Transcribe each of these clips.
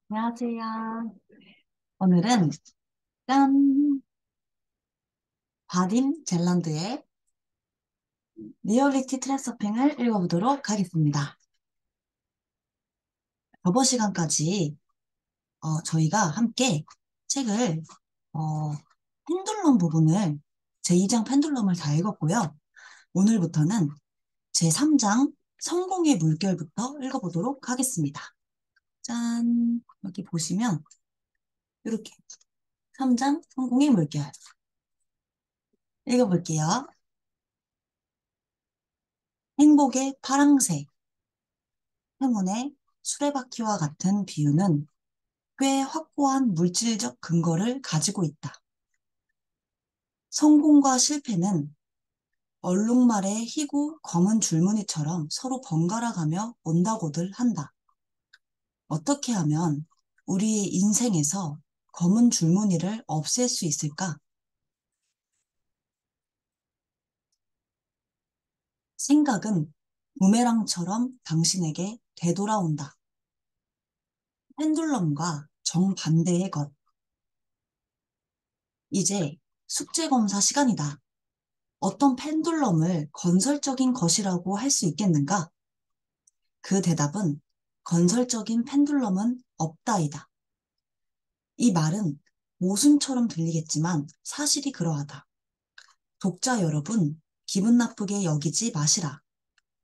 안녕하세요. 오늘은 짠! 바딘 젤란드의 리얼리티 트랜스서핑을 읽어보도록 하겠습니다. 저번 시간까지 저희가 함께 책을 어, 펜듈럼 부분을 제2장 펜듈럼을 다 읽었고요. 오늘부터는 제3장 성공의 물결부터 읽어보도록 하겠습니다. 짠! 여기 보시면 이렇게 3장 성공의 물결 읽어볼게요. 행복의 파랑새 행운의 수레바퀴와 같은 비유는 꽤 확고한 물질적 근거를 가지고 있다. 성공과 실패는 얼룩말의 희고 검은 줄무늬처럼 서로 번갈아 가며 온다고들 한다. 어떻게 하면 우리의 인생에서 검은 줄무늬를 없앨 수 있을까? 생각은 부메랑처럼 당신에게 되돌아온다. 펜듈럼과 정반대의 것. 이제 숙제 검사 시간이다. 어떤 펜듈럼을 건설적인 것이라고 할 수 있겠는가? 그 대답은 건설적인 펜듈럼은 없다이다. 이 말은 모순처럼 들리겠지만 사실이 그러하다. 독자 여러분, 기분 나쁘게 여기지 마시라.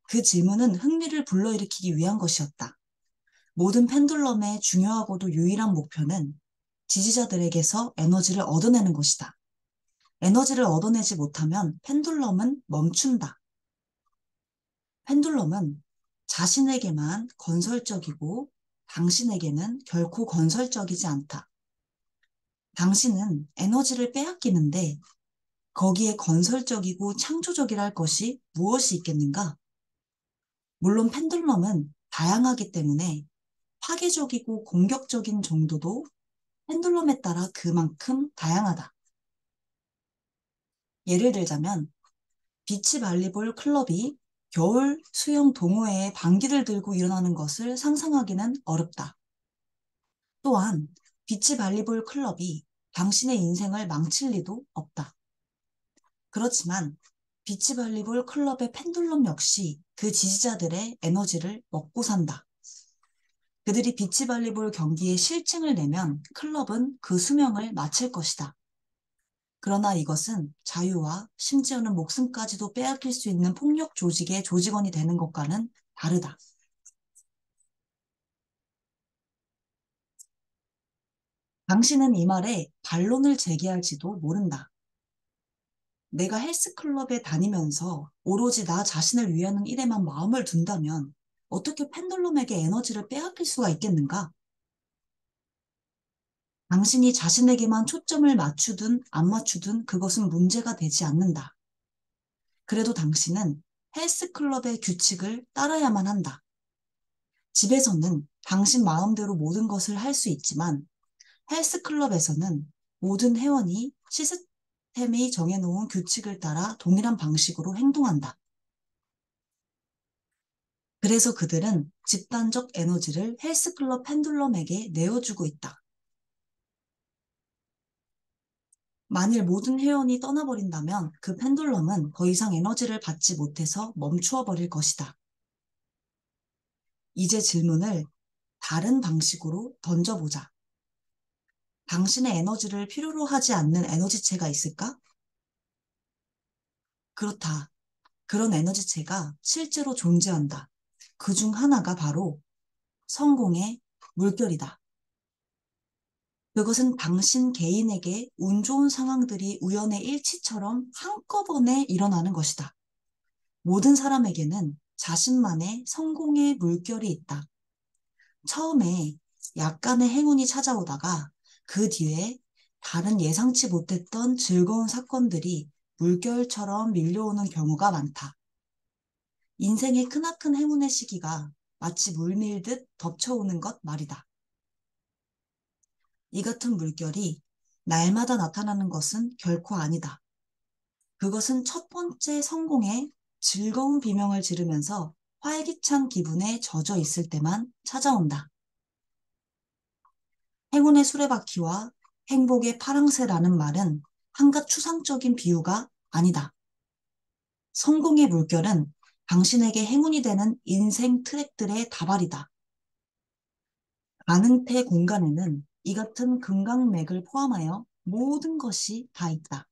그 질문은 흥미를 불러일으키기 위한 것이었다. 모든 펜듈럼의 중요하고도 유일한 목표는 지지자들에게서 에너지를 얻어내는 것이다. 에너지를 얻어내지 못하면 펜듈럼은 멈춘다. 펜듈럼은 자신에게만 건설적이고 당신에게는 결코 건설적이지 않다. 당신은 에너지를 빼앗기는데 거기에 건설적이고 창조적이라 할 것이 무엇이 있겠는가? 물론 펜듈럼은 다양하기 때문에 파괴적이고 공격적인 정도도 펜듈럼에 따라 그만큼 다양하다. 예를 들자면 비치 발리볼 클럽이 겨울 수영 동호회에 방귀를 들고 일어나는 것을 상상하기는 어렵다. 또한 비치 발리볼 클럽이 당신의 인생을 망칠 리도 없다. 그렇지만 비치 발리볼 클럽의 펜듈럼 역시 그 지지자들의 에너지를 먹고 산다. 그들이 비치 발리볼 경기에 실증을 내면 클럽은 그 수명을 마칠 것이다. 그러나 이것은 자유와 심지어는 목숨까지도 빼앗길 수 있는 폭력 조직의 조직원이 되는 것과는 다르다. 당신은 이 말에 반론을 제기할지도 모른다. 내가 헬스클럽에 다니면서 오로지 나 자신을 위하는 일에만 마음을 둔다면 어떻게 펜듈럼에게 에너지를 빼앗길 수가 있겠는가? 당신이 자신에게만 초점을 맞추든 안 맞추든 그것은 문제가 되지 않는다. 그래도 당신은 헬스클럽의 규칙을 따라야만 한다. 집에서는 당신 마음대로 모든 것을 할 수 있지만 헬스클럽에서는 모든 회원이 시스템이 정해놓은 규칙을 따라 동일한 방식으로 행동한다. 그래서 그들은 집단적 에너지를 헬스클럽 펜듈럼에게 내어주고 있다. 만일 모든 회원이 떠나버린다면 그 펜듈럼은 더 이상 에너지를 받지 못해서 멈추어 버릴 것이다. 이제 질문을 다른 방식으로 던져보자. 당신의 에너지를 필요로 하지 않는 에너지체가 있을까? 그렇다. 그런 에너지체가 실제로 존재한다. 그 중 하나가 바로 성공의 물결이다. 그것은 당신 개인에게 운 좋은 상황들이 우연의 일치처럼 한꺼번에 일어나는 것이다. 모든 사람에게는 자신만의 성공의 물결이 있다. 처음에 약간의 행운이 찾아오다가 그 뒤에 다른 예상치 못했던 즐거운 사건들이 물결처럼 밀려오는 경우가 많다. 인생의 크나큰 행운의 시기가 마치 물밀듯 덮쳐오는 것 말이다. 이 같은 물결이 날마다 나타나는 것은 결코 아니다. 그것은 첫 번째 성공에 즐거운 비명을 지르면서 활기찬 기분에 젖어 있을 때만 찾아온다. 행운의 수레바퀴와 행복의 파랑새라는 말은 한낱 추상적인 비유가 아니다. 성공의 물결은 당신에게 행운이 되는 인생 트랙들의 다발이다. 가능태 공간에는 이 같은 금강맥을 포함하여 모든 것이 다 있다.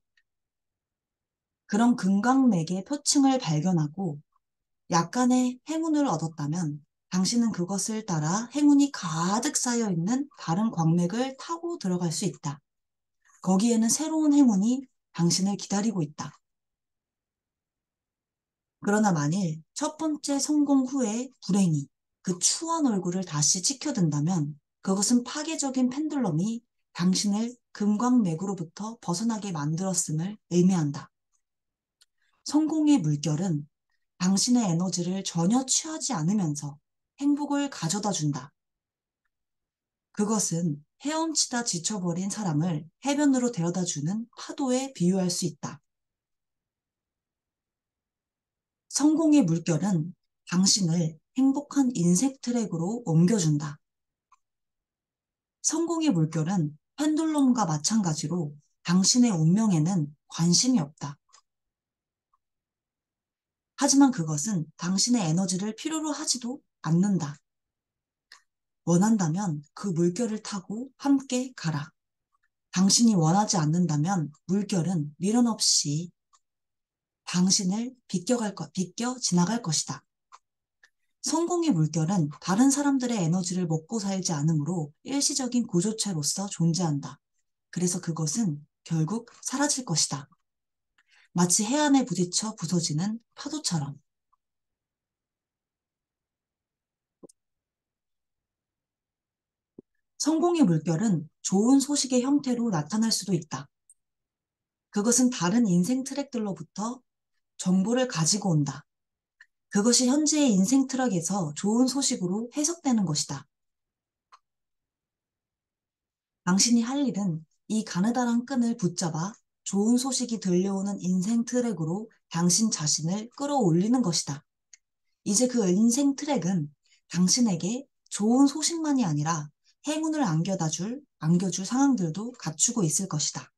그런 금강맥의 표층을 발견하고 약간의 행운을 얻었다면 당신은 그것을 따라 행운이 가득 쌓여 있는 다른 광맥을 타고 들어갈 수 있다. 거기에는 새로운 행운이 당신을 기다리고 있다. 그러나 만일 첫 번째 성공 후에 불행이 그 추한 얼굴을 다시 치켜든다면 그것은 파괴적인 펜들럼이 당신을 금광맥으로부터 벗어나게 만들었음을 의미한다. 성공의 물결은 당신의 에너지를 전혀 취하지 않으면서 행복을 가져다 준다. 그것은 헤엄치다 지쳐버린 사람을 해변으로 데려다 주는 파도에 비유할 수 있다. 성공의 물결은 당신을 행복한 인생 트랙으로 옮겨준다. 성공의 물결은 펜듈럼과 마찬가지로 당신의 운명에는 관심이 없다. 하지만 그것은 당신의 에너지를 필요로 하지도 않는다. 원한다면 그 물결을 타고 함께 가라. 당신이 원하지 않는다면 물결은 미련 없이 당신을 비껴 지나갈 것이다. 성공의 물결은 다른 사람들의 에너지를 먹고 살지 않으므로 일시적인 구조체로서 존재한다. 그래서 그것은 결국 사라질 것이다. 마치 해안에 부딪혀 부서지는 파도처럼. 성공의 물결은 좋은 소식의 형태로 나타날 수도 있다. 그것은 다른 인생 트랙들로부터 정보를 가지고 온다. 그것이 현재의 인생 트랙에서 좋은 소식으로 해석되는 것이다. 당신이 할 일은 이 가느다란 끈을 붙잡아 좋은 소식이 들려오는 인생 트랙으로 당신 자신을 끌어올리는 것이다. 이제 그 인생 트랙은 당신에게 좋은 소식만이 아니라 행운을 안겨줄 상황들도 갖추고 있을 것이다.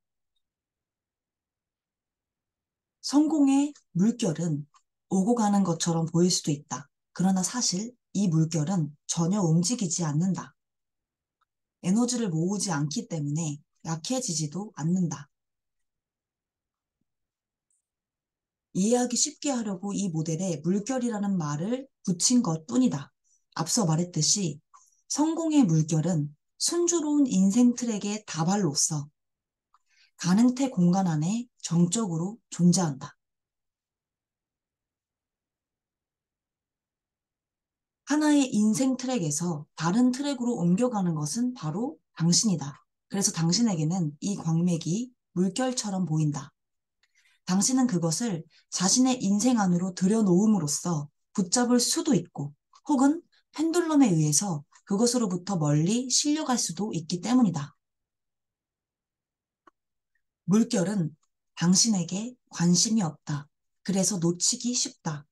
성공의 물결은 오고 가는 것처럼 보일 수도 있다. 그러나 사실 이 물결은 전혀 움직이지 않는다. 에너지를 모으지 않기 때문에 약해지지도 않는다. 이해하기 쉽게 하려고 이 모델에 물결이라는 말을 붙인 것뿐이다. 앞서 말했듯이 성공의 물결은 순조로운 인생 트랙의 다발로서 가능태 공간 안에 정적으로 존재한다. 하나의 인생 트랙에서 다른 트랙으로 옮겨가는 것은 바로 당신이다. 그래서 당신에게는 이 광맥이 물결처럼 보인다. 당신은 그것을 자신의 인생 안으로 들여놓음으로써 붙잡을 수도 있고 혹은 펜듈럼에 의해서 그것으로부터 멀리 실려갈 수도 있기 때문이다. 물결은 당신에게 관심이 없다. 그래서 놓치기 쉽다.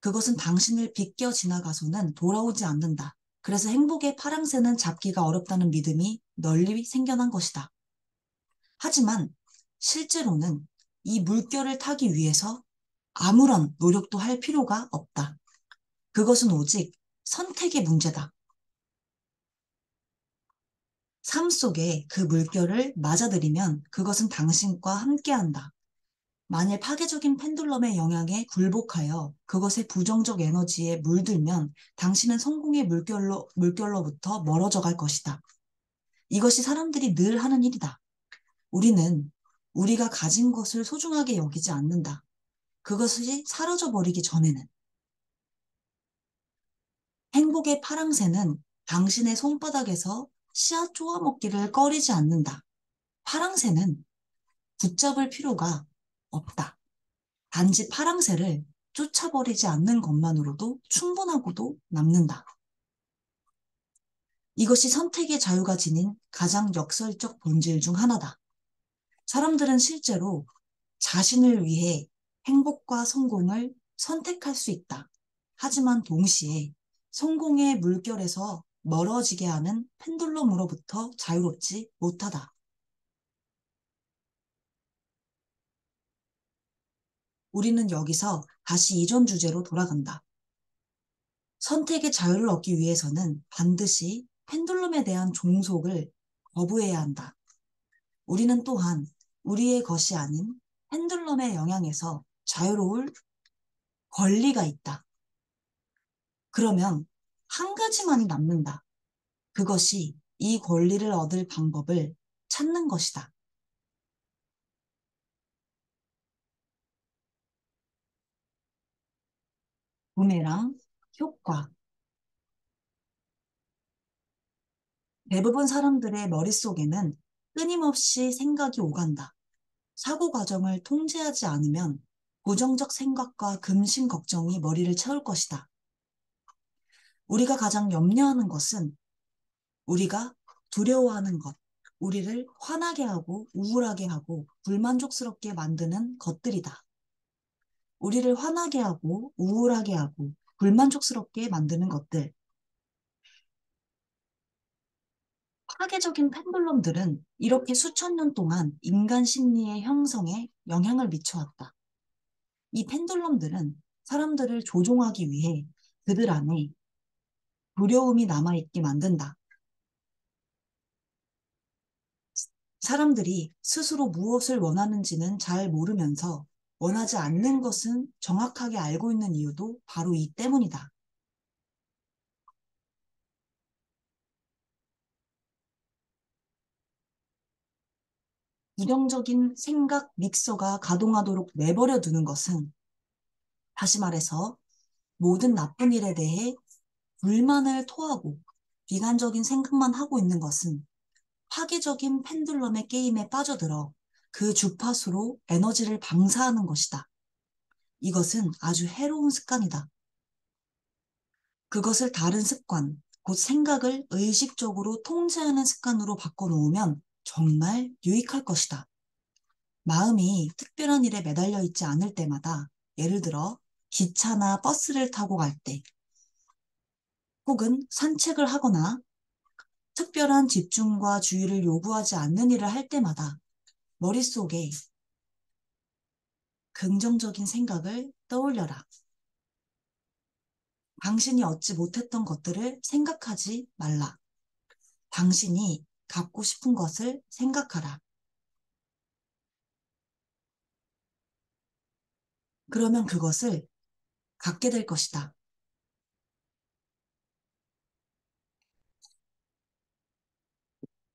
그것은 당신을 비껴 지나가서는 돌아오지 않는다. 그래서 행복의 파랑새는 잡기가 어렵다는 믿음이 널리 생겨난 것이다. 하지만 실제로는 이 물결을 타기 위해서 아무런 노력도 할 필요가 없다. 그것은 오직 선택의 문제다. 삶 속에 그 물결을 맞아들이면 그것은 당신과 함께한다. 만일 파괴적인 펜듈럼의 영향에 굴복하여 그것의 부정적 에너지에 물들면 당신은 성공의 물결로부터 멀어져 갈 것이다. 이것이 사람들이 늘 하는 일이다. 우리는 우리가 가진 것을 소중하게 여기지 않는다. 그것이 사라져버리기 전에는. 행복의 파랑새는 당신의 손바닥에서 씨앗 쪼아먹기를 꺼리지 않는다. 파랑새는 붙잡을 필요가 없다. 단지 파랑새를 쫓아버리지 않는 것만으로도 충분하고도 남는다. 이것이 선택의 자유가 지닌 가장 역설적 본질 중 하나다. 사람들은 실제로 자신을 위해 행복과 성공을 선택할 수 있다. 하지만 동시에 성공의 물결에서 멀어지게 하는 펜들럼으로부터 자유롭지 못하다. 우리는 여기서 다시 이전 주제로 돌아간다. 선택의 자유를 얻기 위해서는 반드시 펜들럼에 대한 종속을 거부해야 한다. 우리는 또한 우리의 것이 아닌 펜들럼의 영향에서 자유로울 권리가 있다. 그러면 한 가지만이 남는다. 그것이 이 권리를 얻을 방법을 찾는 것이다. 부메랑 효과. 대부분 사람들의 머릿속에는 끊임없이 생각이 오간다. 사고 과정을 통제하지 않으면 부정적 생각과 근심 걱정이 머리를 채울 것이다. 우리가 가장 염려하는 것은 우리가 두려워하는 것, 우리를 화나게 하고 우울하게 하고 불만족스럽게 만드는 것들이다. 우리를 화나게 하고 우울하게 하고 불만족스럽게 만드는 것들. 파괴적인 펜들럼들은 이렇게 수천 년 동안 인간 심리의 형성에 영향을 미쳐왔다. 이 펜들럼들은 사람들을 조종하기 위해 그들 안에 두려움이 남아있게 만든다. 사람들이 스스로 무엇을 원하는지는 잘 모르면서 원하지 않는 것은 정확하게 알고 있는 이유도 바로 이 때문이다. 부정적인 생각 믹서가 가동하도록 내버려 두는 것은, 다시 말해서 모든 나쁜 일에 대해 불만을 토하고 비관적인 생각만 하고 있는 것은 파괴적인 펜들럼의 게임에 빠져들어 그 주파수로 에너지를 방사하는 것이다. 이것은 아주 해로운 습관이다. 그것을 다른 습관, 곧 생각을 의식적으로 통제하는 습관으로 바꿔놓으면 정말 유익할 것이다. 마음이 특별한 일에 매달려 있지 않을 때마다, 예를 들어 기차나 버스를 타고 갈 때, 혹은 산책을 하거나 특별한 집중과 주의를 요구하지 않는 일을 할 때마다 머릿속에 긍정적인 생각을 떠올려라. 당신이 얻지 못했던 것들을 생각하지 말라. 당신이 갖고 싶은 것을 생각하라. 그러면 그것을 갖게 될 것이다.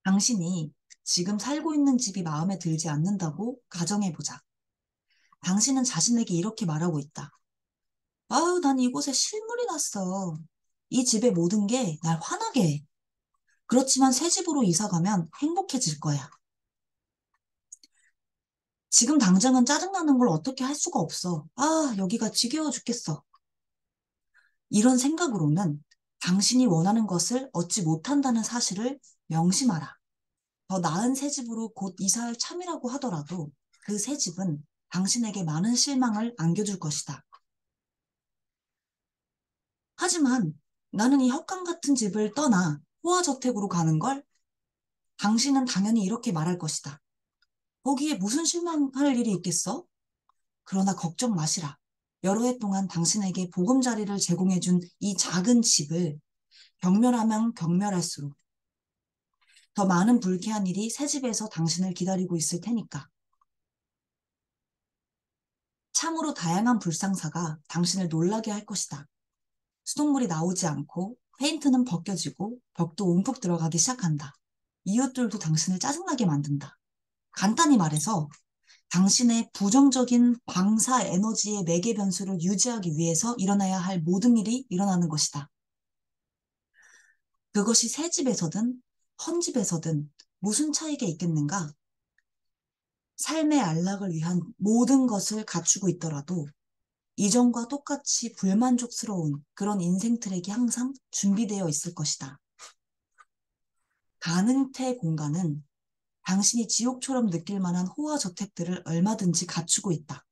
당신이 지금 살고 있는 집이 마음에 들지 않는다고 가정해보자. 당신은 자신에게 이렇게 말하고 있다. 아유, 난 이곳에 실물이 났어. 이 집의 모든 게 날 화나게 해. 그렇지만 새 집으로 이사 가면 행복해질 거야. 지금 당장은 짜증나는 걸 어떻게 할 수가 없어. 아, 여기가 지겨워 죽겠어. 이런 생각으로는 당신이 원하는 것을 얻지 못한다는 사실을 명심하라. 더 나은 새 집으로 곧 이사할 참이라고 하더라도 그 새 집은 당신에게 많은 실망을 안겨줄 것이다. 하지만 나는 이 헛강 같은 집을 떠나 호화저택으로 가는 걸, 당신은 당연히 이렇게 말할 것이다. 거기에 무슨 실망할 일이 있겠어? 그러나 걱정 마시라. 여러 해 동안 당신에게 보금자리를 제공해준 이 작은 집을 경멸하면 경멸할수록 더 많은 불쾌한 일이 새 집에서 당신을 기다리고 있을 테니까. 참으로 다양한 불상사가 당신을 놀라게 할 것이다. 수돗물이 나오지 않고 페인트는 벗겨지고 벽도 움푹 들어가기 시작한다. 이웃들도 당신을 짜증나게 만든다. 간단히 말해서 당신의 부정적인 방사 에너지의 매개 변수를 유지하기 위해서 일어나야 할 모든 일이 일어나는 것이다. 그것이 새 집에서든 헌 집에서든 무슨 차이가 있겠는가? 삶의 안락을 위한 모든 것을 갖추고 있더라도 이전과 똑같이 불만족스러운 그런 인생 트랙이 항상 준비되어 있을 것이다. 가능태 공간은 당신이 지옥처럼 느낄 만한 호화 저택들을 얼마든지 갖추고 있다.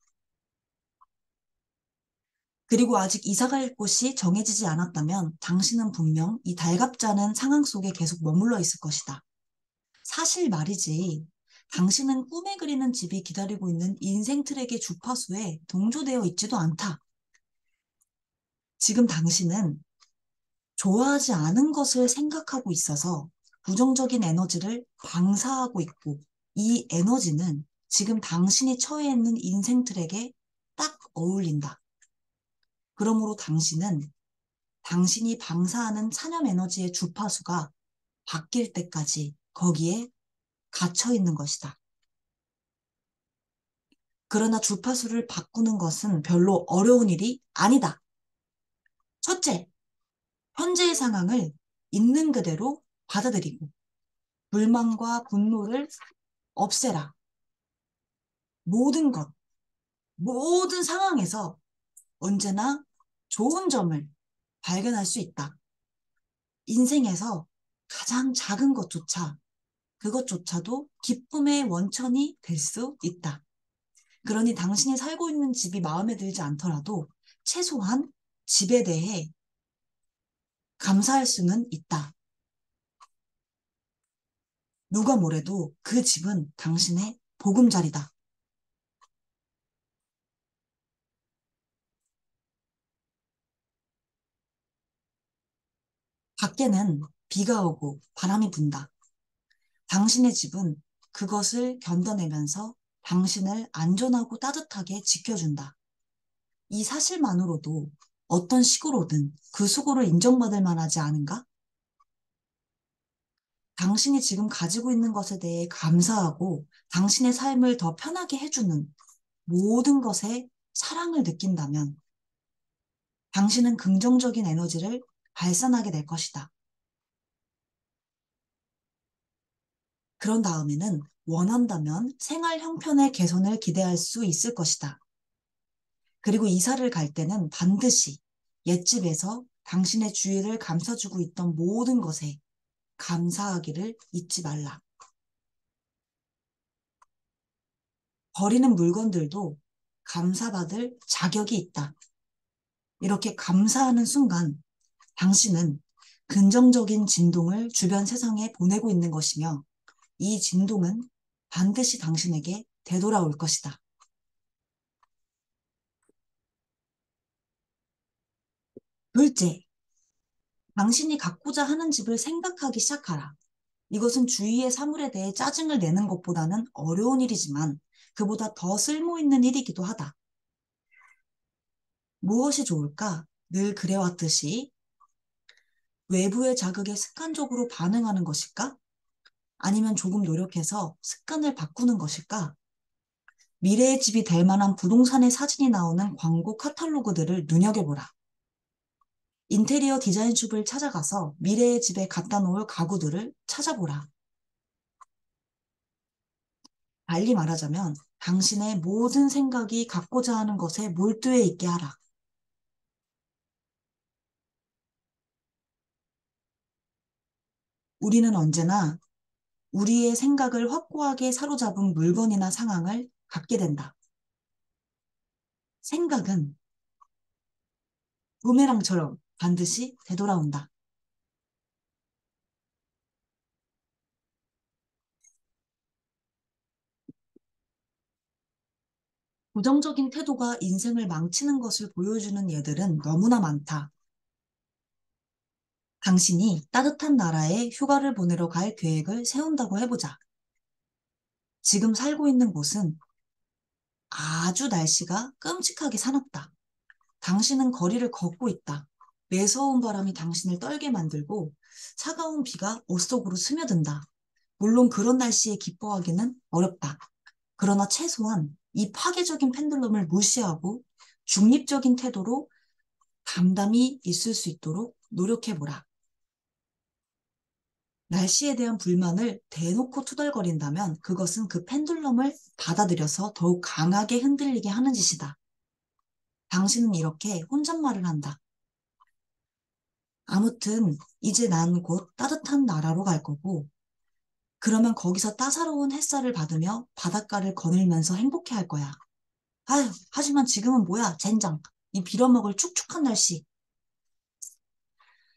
그리고 아직 이사 갈 곳이 정해지지 않았다면 당신은 분명 이 달갑지 않은 상황 속에 계속 머물러 있을 것이다. 사실 말이지. 당신은 꿈에 그리는 집이 기다리고 있는 인생 트랙의 주파수에 동조되어 있지도 않다. 지금 당신은 좋아하지 않은 것을 생각하고 있어서 부정적인 에너지를 방사하고 있고 이 에너지는 지금 당신이 처해 있는 인생 트랙에 딱 어울린다. 그러므로 당신은 당신이 방사하는 찬염 에너지의 주파수가 바뀔 때까지 거기에 갇혀 있는 것이다. 그러나 주파수를 바꾸는 것은 별로 어려운 일이 아니다. 첫째, 현재의 상황을 있는 그대로 받아들이고 불만과 분노를 없애라. 모든 것, 모든 상황에서 언제나 좋은 점을 발견할 수 있다. 인생에서 가장 작은 것조차, 그것조차도 기쁨의 원천이 될 수 있다. 그러니 당신이 살고 있는 집이 마음에 들지 않더라도 최소한 집에 대해 감사할 수는 있다. 누가 뭐래도 그 집은 당신의 보금자리다. 밖에는 비가 오고 바람이 분다. 당신의 집은 그것을 견뎌내면서 당신을 안전하고 따뜻하게 지켜준다. 이 사실만으로도 어떤 식으로든 그 수고를 인정받을 만하지 않은가? 당신이 지금 가지고 있는 것에 대해 감사하고 당신의 삶을 더 편하게 해주는 모든 것에 사랑을 느낀다면 당신은 긍정적인 에너지를 발산하게 될 것이다. 그런 다음에는 원한다면 생활 형편의 개선을 기대할 수 있을 것이다. 그리고 이사를 갈 때는 반드시 옛집에서 당신의 주위를 감싸주고 있던 모든 것에 감사하기를 잊지 말라. 버리는 물건들도 감사받을 자격이 있다. 이렇게 감사하는 순간 당신은 긍정적인 진동을 주변 세상에 보내고 있는 것이며 이 진동은 반드시 당신에게 되돌아올 것이다. 둘째, 당신이 갖고자 하는 집을 생각하기 시작하라. 이것은 주위의 사물에 대해 짜증을 내는 것보다는 어려운 일이지만 그보다 더 쓸모 있는 일이기도 하다. 무엇이 좋을까? 늘 그래왔듯이 외부의 자극에 습관적으로 반응하는 것일까? 아니면 조금 노력해서 습관을 바꾸는 것일까? 미래의 집이 될 만한 부동산의 사진이 나오는 광고 카탈로그들을 눈여겨보라. 인테리어 디자인숍을 찾아가서 미래의 집에 갖다 놓을 가구들을 찾아보라. 달리 말하자면 당신의 모든 생각이 갖고자 하는 것에 몰두해 있게 하라. 우리는 언제나 우리의 생각을 확고하게 사로잡은 물건이나 상황을 갖게 된다. 생각은 부메랑처럼 반드시 되돌아온다. 부정적인 태도가 인생을 망치는 것을 보여주는 예들은 너무나 많다. 당신이 따뜻한 나라에 휴가를 보내러 갈 계획을 세운다고 해보자. 지금 살고 있는 곳은 아주 날씨가 끔찍하게 사납다. 당신은 거리를 걷고 있다. 매서운 바람이 당신을 떨게 만들고 차가운 비가 옷 속으로 스며든다. 물론 그런 날씨에 기뻐하기는 어렵다. 그러나 최소한 이 파괴적인 펜들럼을 무시하고 중립적인 태도로 담담히 있을 수 있도록 노력해보라. 날씨에 대한 불만을 대놓고 투덜거린다면 그것은 그 펜들럼을 받아들여서 더욱 강하게 흔들리게 하는 짓이다. 당신은 이렇게 혼잣말을 한다. 아무튼 이제 난 곧 따뜻한 나라로 갈 거고 그러면 거기서 따사로운 햇살을 받으며 바닷가를 거닐면서 행복해 할 거야. 아휴, 하지만 지금은 뭐야, 젠장. 이 빌어먹을 축축한 날씨.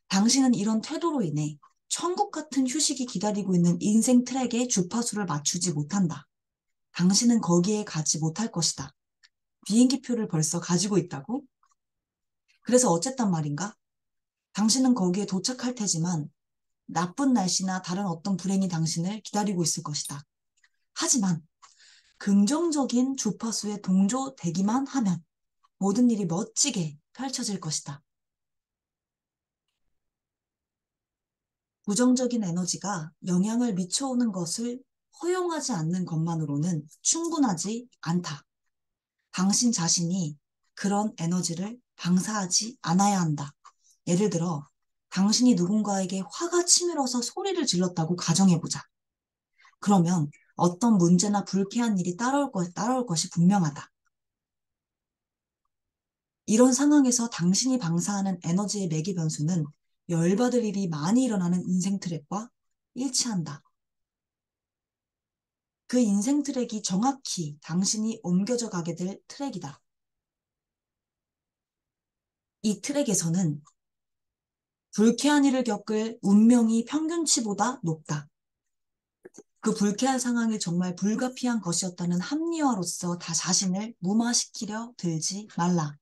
당신은 이런 태도로 인해 천국 같은 휴식이 기다리고 있는 인생 트랙에 주파수를 맞추지 못한다. 당신은 거기에 가지 못할 것이다. 비행기표를 벌써 가지고 있다고? 그래서 어쨌단 말인가? 당신은 거기에 도착할 테지만 나쁜 날씨나 다른 어떤 불행이 당신을 기다리고 있을 것이다. 하지만 긍정적인 주파수에 동조되기만 하면 모든 일이 멋지게 펼쳐질 것이다. 부정적인 에너지가 영향을 미쳐오는 것을 허용하지 않는 것만으로는 충분하지 않다. 당신 자신이 그런 에너지를 방사하지 않아야 한다. 예를 들어, 당신이 누군가에게 화가 치밀어서 소리를 질렀다고 가정해보자. 그러면 어떤 문제나 불쾌한 일이 따라올 것이 분명하다. 이런 상황에서 당신이 방사하는 에너지의 매개 변수는 열받을 일이 많이 일어나는 인생 트랙과 일치한다. 그 인생 트랙이 정확히 당신이 옮겨져 가게 될 트랙이다. 이 트랙에서는 불쾌한 일을 겪을 운명이 평균치보다 높다. 그 불쾌한 상황이 정말 불가피한 것이었다는 합리화로서 다 자신을 무마시키려 들지 말라.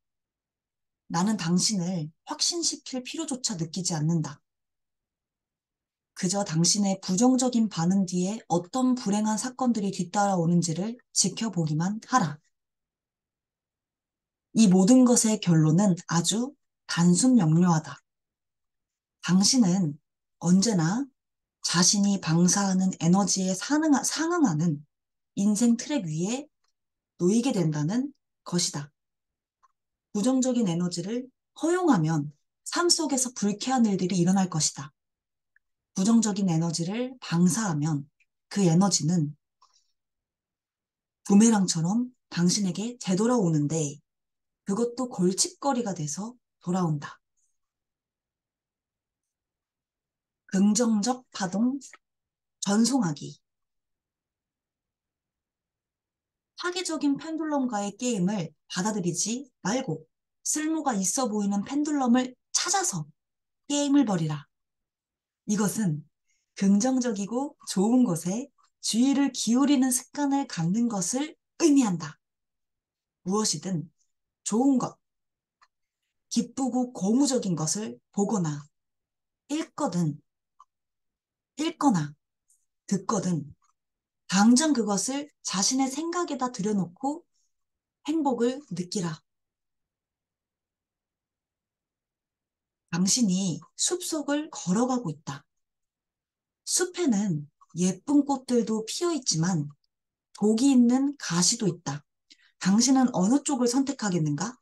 나는 당신을 확신시킬 필요조차 느끼지 않는다. 그저 당신의 부정적인 반응 뒤에 어떤 불행한 사건들이 뒤따라오는지를 지켜보기만 하라. 이 모든 것의 결론은 아주 단순 명료하다. 당신은 언제나 자신이 방사하는 에너지에 상응하는 인생 트랙 위에 놓이게 된다는 것이다. 부정적인 에너지를 허용하면 삶 속에서 불쾌한 일들이 일어날 것이다. 부정적인 에너지를 방사하면 그 에너지는 부메랑처럼 당신에게 되돌아오는데 그것도 골칫거리가 돼서 돌아온다. 긍정적 파동 전송하기. 파괴적인 펜듈럼과의 게임을 받아들이지 말고 쓸모가 있어 보이는 펜듈럼을 찾아서 게임을 벌이라. 이것은 긍정적이고 좋은 것에 주의를 기울이는 습관을 갖는 것을 의미한다. 무엇이든 좋은 것, 기쁘고 고무적인 것을 보거나 읽거든, 읽거나 듣거든 당장 그것을 자신의 생각에다 들여놓고 행복을 느끼라. 당신이 숲속을 걸어가고 있다. 숲에는 예쁜 꽃들도 피어 있지만 독이 있는 가시도 있다. 당신은 어느 쪽을 선택하겠는가?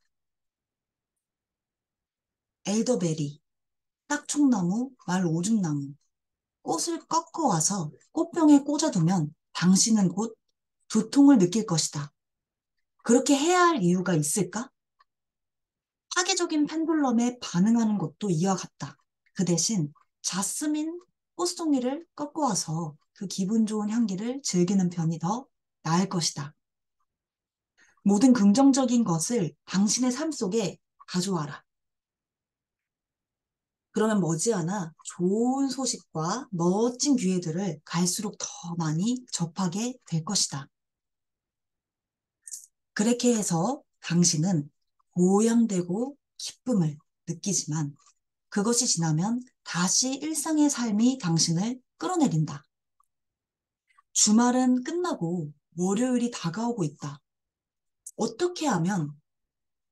엘더베리, 딱총나무, 말오줌나무, 꽃을 꺾어와서 꽃병에 꽂아두면 당신은 곧 두통을 느낄 것이다. 그렇게 해야 할 이유가 있을까? 파괴적인 펜듈럼에 반응하는 것도 이와 같다. 그 대신 자스민 꽃송이를 꺾어와서 그 기분 좋은 향기를 즐기는 편이 더 나을 것이다. 모든 긍정적인 것을 당신의 삶 속에 가져와라. 그러면 머지않아 좋은 소식과 멋진 기회들을 갈수록 더 많이 접하게 될 것이다. 그렇게 해서 당신은 보양되고 기쁨을 느끼지만 그것이 지나면 다시 일상의 삶이 당신을 끌어내린다. 주말은 끝나고 월요일이 다가오고 있다. 어떻게 하면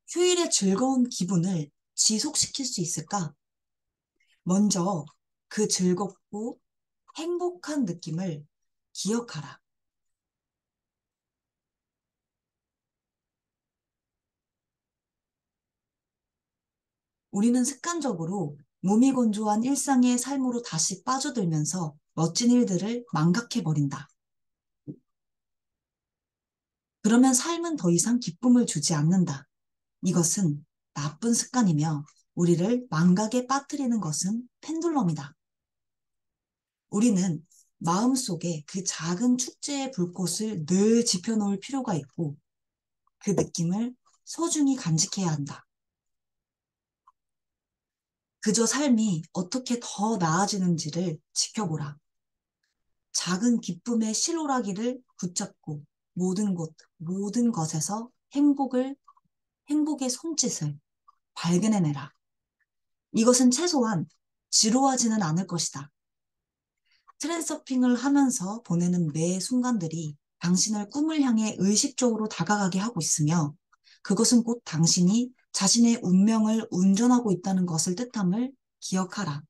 휴일의 즐거운 기분을 지속시킬 수 있을까? 먼저 그 즐겁고 행복한 느낌을 기억하라. 우리는 습관적으로 무미건조한 일상의 삶으로 다시 빠져들면서 멋진 일들을 망각해버린다. 그러면 삶은 더 이상 기쁨을 주지 않는다. 이것은 나쁜 습관이며 우리를 망각에 빠뜨리는 것은 펜듈럼이다. 우리는 마음속에 그 작은 축제의 불꽃을 늘 지펴놓을 필요가 있고 그 느낌을 소중히 간직해야 한다. 그저 삶이 어떻게 더 나아지는지를 지켜보라. 작은 기쁨의 실오라기를 붙잡고 모든 곳, 모든 것에서 행복의 손짓을 발견해내라. 이것은 최소한 지루하지는 않을 것이다. 트랜서핑을 하면서 보내는 매 순간들이 당신을 꿈을 향해 의식적으로 다가가게 하고 있으며 그것은 곧 당신이 자신의 운명을 운전하고 있다는 것을 뜻함을 기억하라.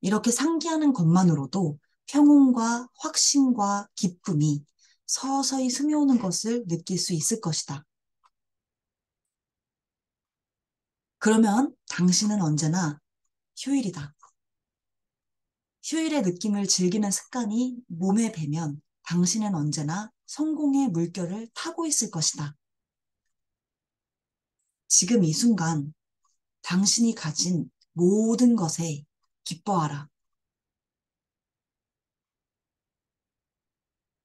이렇게 상기하는 것만으로도 평온과 확신과 기쁨이 서서히 스며오는 것을 느낄 수 있을 것이다. 그러면 당신은 언제나 휴일이다. 휴일의 느낌을 즐기는 습관이 몸에 배면 당신은 언제나 성공의 물결을 타고 있을 것이다. 지금 이 순간 당신이 가진 모든 것에 기뻐하라.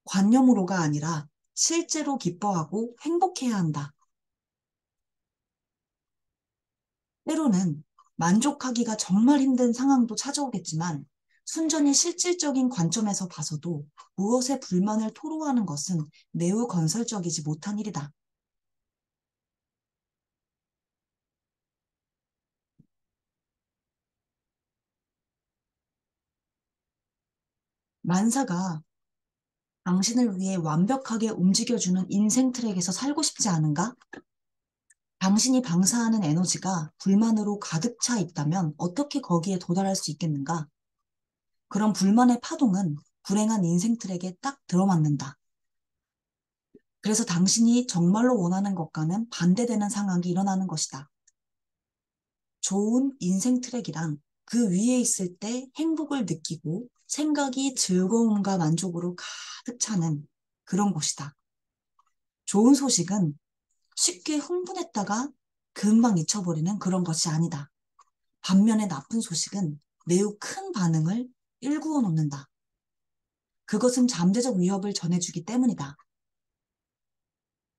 관념으로가 아니라 실제로 기뻐하고 행복해야 한다. 때로는 만족하기가 정말 힘든 상황도 찾아오겠지만 순전히 실질적인 관점에서 봐서도 무엇에 불만을 토로하는 것은 매우 건설적이지 못한 일이다. 만사가 당신을 위해 완벽하게 움직여주는 인생 트랙에서 살고 싶지 않은가? 당신이 방사하는 에너지가 불만으로 가득 차 있다면 어떻게 거기에 도달할 수 있겠는가? 그런 불만의 파동은 불행한 인생 트랙에 딱 들어맞는다. 그래서 당신이 정말로 원하는 것과는 반대되는 상황이 일어나는 것이다. 좋은 인생 트랙이란 그 위에 있을 때 행복을 느끼고 생각이 즐거움과 만족으로 가득 차는 그런 곳이다. 좋은 소식은 쉽게 흥분했다가 금방 잊혀버리는 그런 것이 아니다. 반면에 나쁜 소식은 매우 큰 반응을 일구어 놓는다. 그것은 잠재적 위협을 전해주기 때문이다.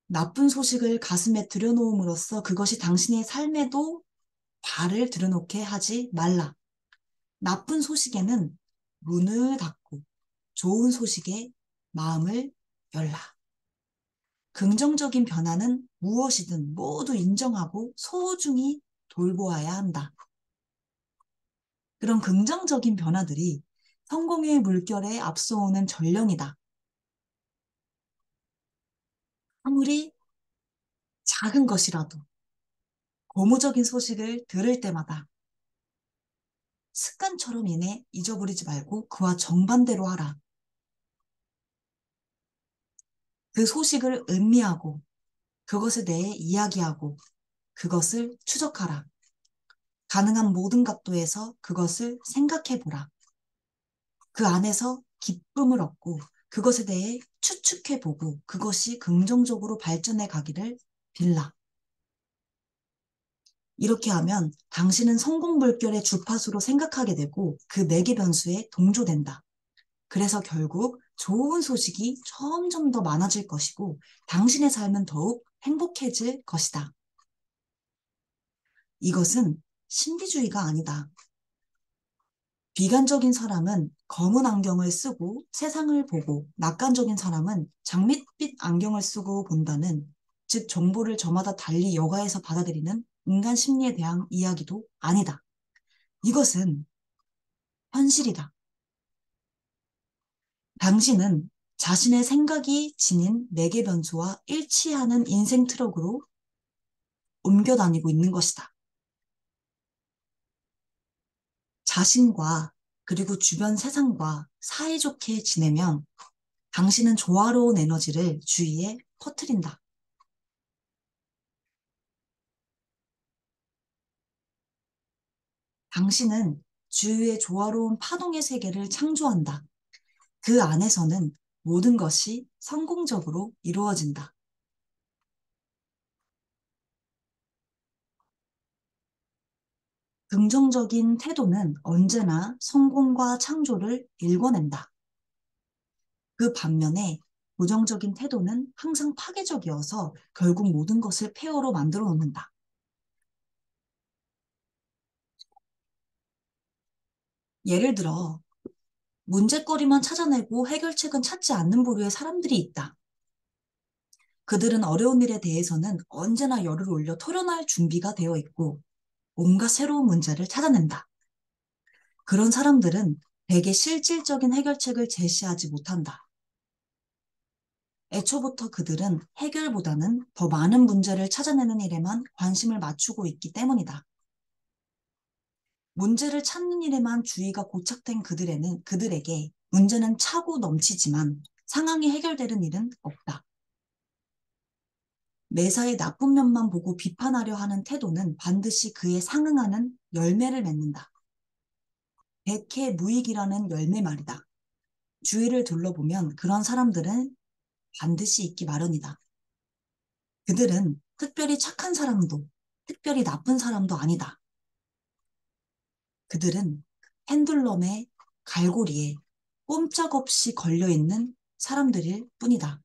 나쁜 소식을 가슴에 들여놓음으로써 그것이 당신의 삶에도 발을 들여놓게 하지 말라. 나쁜 소식에는 문을 닫고 좋은 소식에 마음을 열라. 긍정적인 변화는 무엇이든 모두 인정하고 소중히 돌보아야 한다. 그런 긍정적인 변화들이 성공의 물결에 앞서오는 전령이다. 아무리 작은 것이라도 고무적인 소식을 들을 때마다 습관처럼 인해 잊어버리지 말고 그와 정반대로 하라. 그 소식을 음미하고 그것에 대해 이야기하고 그것을 추적하라. 가능한 모든 각도에서 그것을 생각해 보라. 그 안에서 기쁨을 얻고 그것에 대해 추측해 보고 그것이 긍정적으로 발전해 가기를 빌라. 이렇게 하면 당신은 성공 물결의 주파수로 생각하게 되고 그 매개 변수에 동조된다. 그래서 결국 좋은 소식이 점점 더 많아질 것이고 당신의 삶은 더욱 행복해질 것이다. 이것은 신비주의가 아니다. 비관적인 사람은 검은 안경을 쓰고 세상을 보고 낙관적인 사람은 장밋빛 안경을 쓰고 본다는 즉 정보를 저마다 달리 여가해서 받아들이는 인간 심리에 대한 이야기도 아니다. 이것은 현실이다. 당신은 자신의 생각이 지닌 매개 변수와 일치하는 인생 트럭으로 옮겨 다니고 있는 것이다. 자신과 그리고 주변 세상과 사이좋게 지내면 당신은 조화로운 에너지를 주위에 퍼뜨린다. 당신은 주위의 조화로운 파동의 세계를 창조한다. 그 안에서는 모든 것이 성공적으로 이루어진다. 긍정적인 태도는 언제나 성공과 창조를 일궈낸다. 그 반면에 부정적인 태도는 항상 파괴적이어서 결국 모든 것을 폐허로 만들어 놓는다. 예를 들어, 문제거리만 찾아내고 해결책은 찾지 않는 부류의 사람들이 있다. 그들은 어려운 일에 대해서는 언제나 열을 올려 토론할 준비가 되어 있고, 온갖 새로운 문제를 찾아낸다. 그런 사람들은 대개 실질적인 해결책을 제시하지 못한다. 애초부터 그들은 해결보다는 더 많은 문제를 찾아내는 일에만 관심을 맞추고 있기 때문이다. 문제를 찾는 일에만 주의가 고착된 그들에게 문제는 차고 넘치지만 상황이 해결되는 일은 없다. 매사에 나쁜 면만 보고 비판하려 하는 태도는 반드시 그에 상응하는 열매를 맺는다. 백해무익이라는 열매 말이다. 주위를 둘러보면 그런 사람들은 반드시 있기 마련이다. 그들은 특별히 착한 사람도, 특별히 나쁜 사람도 아니다. 그들은 펜듈럼의 갈고리에 꼼짝없이 걸려있는 사람들일 뿐이다.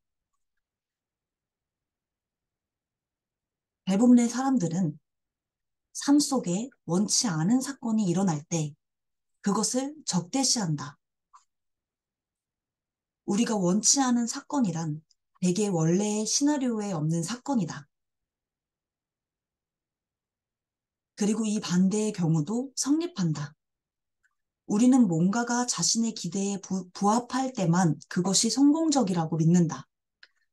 대부분의 사람들은 삶 속에 원치 않은 사건이 일어날 때 그것을 적대시한다. 우리가 원치 않은 사건이란 대개 원래의 시나리오에 없는 사건이다. 그리고 이 반대의 경우도 성립한다. 우리는 뭔가가 자신의 기대에 부합할 때만 그것이 성공적이라고 믿는다.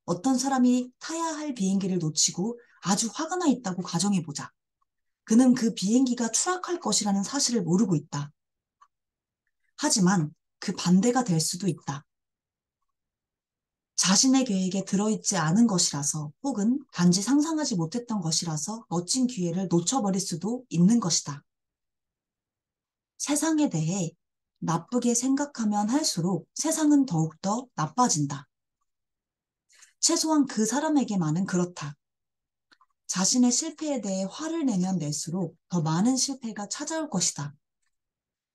어떤 사람이 타야 할 비행기를 놓치고 아주 화가 나 있다고 가정해보자. 그는 그 비행기가 추락할 것이라는 사실을 모르고 있다. 하지만 그 반대가 될 수도 있다. 자신의 계획에 들어있지 않은 것이라서 혹은 단지 상상하지 못했던 것이라서 멋진 기회를 놓쳐버릴 수도 있는 것이다. 세상에 대해 나쁘게 생각하면 할수록 세상은 더욱더 나빠진다. 최소한 그 사람에게만은 그렇다. 자신의 실패에 대해 화를 내면 낼수록 더 많은 실패가 찾아올 것이다.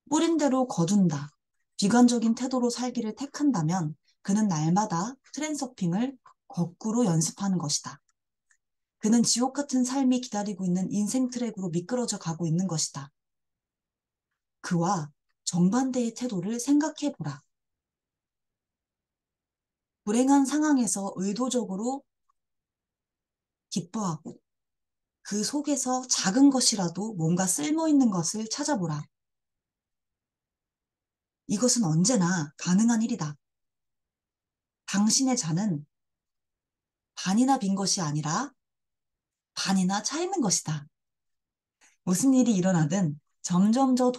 뿌린 대로 거둔다. 비관적인 태도로 살기를 택한다면 그는 날마다 트랜서핑을 거꾸로 연습하는 것이다. 그는 지옥 같은 삶이 기다리고 있는 인생 트랙으로 미끄러져 가고 있는 것이다. 그와 정반대의 태도를 생각해 보라. 불행한 상황에서 의도적으로 기뻐하고 그 속에서 작은 것이라도 뭔가 쓸모 있는 것을 찾아보라. 이것은 언제나 가능한 일이다. 당신의 잔은 반이나 빈 것이 아니라 반이나 차 있는 것이다. 무슨 일이 일어나든 점점 더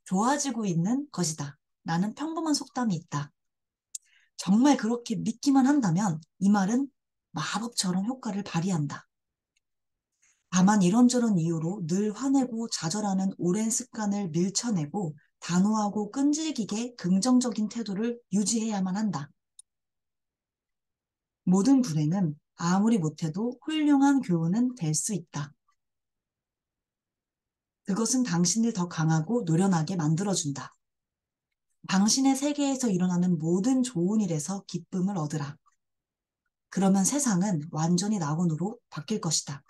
좋아지고 있는 것이다. 나는 평범한 속담이 있다. 정말 그렇게 믿기만 한다면 이 말은 마법처럼 효과를 발휘한다. 다만 이런저런 이유로 늘 화내고 좌절하는 오랜 습관을 밀쳐내고 단호하고 끈질기게 긍정적인 태도를 유지해야만 한다. 모든 불행은 아무리 못해도 훌륭한 교훈은 될 수 있다. 그것은 당신을 더 강하고 노련하게 만들어준다. 당신의 세계에서 일어나는 모든 좋은 일에서 기쁨을 얻으라. 그러면 세상은 완전히 낙원으로 바뀔 것이다.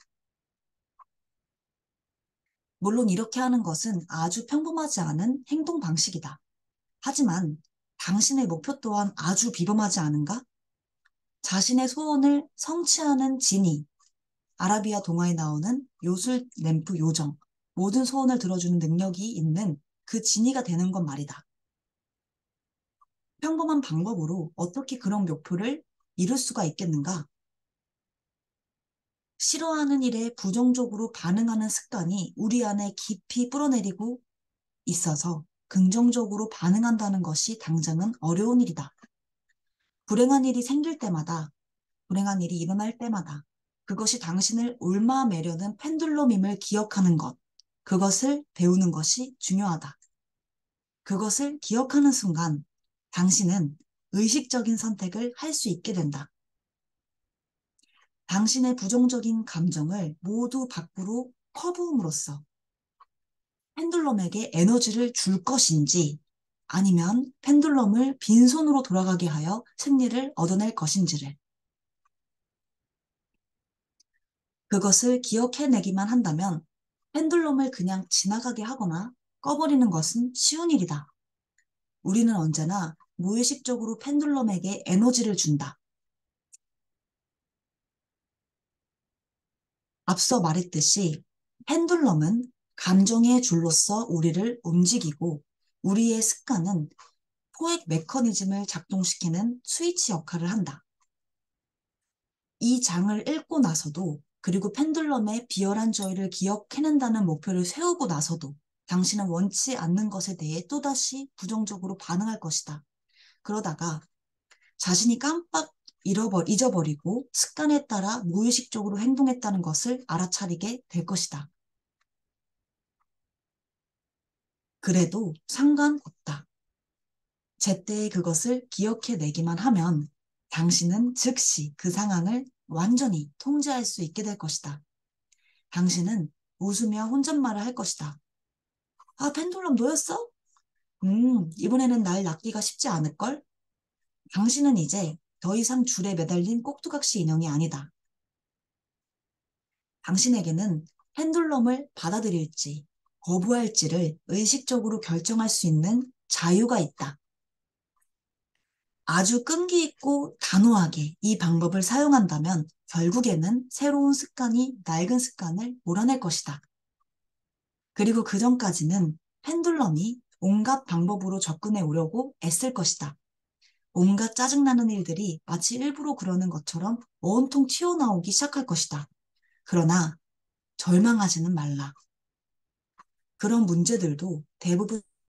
물론 이렇게 하는 것은 아주 평범하지 않은 행동 방식이다. 하지만 당신의 목표 또한 아주 비범하지 않은가? 자신의 소원을 성취하는 지니, 아라비아 동화에 나오는 요술 램프 요정, 모든 소원을 들어주는 능력이 있는 그 지니가 되는 건 말이다. 평범한 방법으로 어떻게 그런 목표를 이룰 수가 있겠는가? 싫어하는 일에 부정적으로 반응하는 습관이 우리 안에 깊이 뿌러내리고 있어서 긍정적으로 반응한다는 것이 당장은 어려운 일이다. 불행한 일이 생길 때마다, 불행한 일이 일어날 때마다 그것이 당신을 옮아매려는 펜듈럼임을 기억하는 것, 그것을 배우는 것이 중요하다. 그것을 기억하는 순간 당신은 의식적인 선택을 할 수 있게 된다. 당신의 부정적인 감정을 모두 밖으로 퍼부음으로써 펜듈럼에게 에너지를 줄 것인지 아니면 펜듈럼을 빈손으로 돌아가게 하여 승리를 얻어낼 것인지를 그것을 기억해내기만 한다면 펜듈럼을 그냥 지나가게 하거나 꺼버리는 것은 쉬운 일이다. 우리는 언제나 무의식적으로 펜듈럼에게 에너지를 준다. 앞서 말했듯이 펜듈럼은 감정의 줄로서 우리를 움직이고 우리의 습관은 포획 메커니즘을 작동시키는 스위치 역할을 한다. 이 장을 읽고 나서도 그리고 펜듈럼의 비열한 저희를 기억해낸다는 목표를 세우고 나서도 당신은 원치 않는 것에 대해 또다시 부정적으로 반응할 것이다. 그러다가 자신이 깜빡 잊어버리고 습관에 따라 무의식적으로 행동했다는 것을 알아차리게 될 것이다. 그래도 상관없다. 제때 그것을 기억해내기만 하면 당신은 즉시 그 상황을 완전히 통제할 수 있게 될 것이다. 당신은 웃으며 혼잣말을 할 것이다. 아, 펜듈럼 너였어? 이번에는 날 낚기가 쉽지 않을걸? 당신은 이제 더 이상 줄에 매달린 꼭두각시 인형이 아니다. 당신에게는 펜듈럼을 받아들일지 거부할지를 의식적으로 결정할 수 있는 자유가 있다. 아주 끈기 있고 단호하게 이 방법을 사용한다면 결국에는 새로운 습관이 낡은 습관을 몰아낼 것이다. 그리고 그 전까지는 펜듈럼이 온갖 방법으로 접근해 오려고 애쓸 것이다. 온갖 짜증나는 일들이 마치 일부러 그러는 것처럼 온통 튀어나오기 시작할 것이다. 그러나 절망하지는 말라. 그런 문제들도 대부분